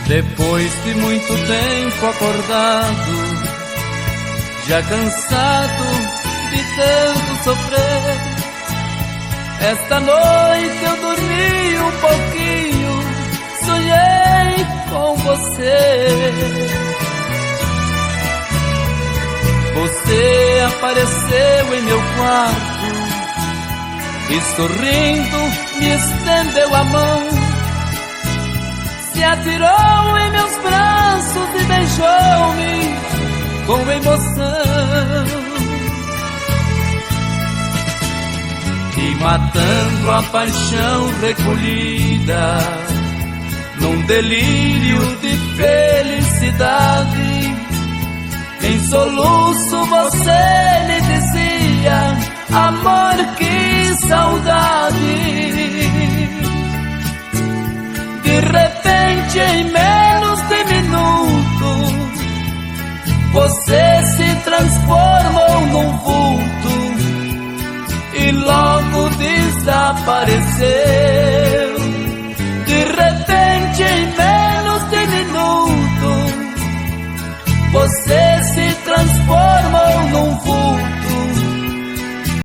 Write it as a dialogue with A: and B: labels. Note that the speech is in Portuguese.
A: Depois de muito tempo acordado, já cansado de tanto sofrer, esta noite eu dormi um pouquinho, sonhei com você. Você apareceu em meu quarto e sorrindo me estendeu a mão, se atirou em meus braços e beijou-me com emoção. E matando a paixão recolhida num delírio de felicidade, em soluço você me dizia: amor, que saudade. De repente, em menos de minuto, você se transformou num vulto e logo desapareceu.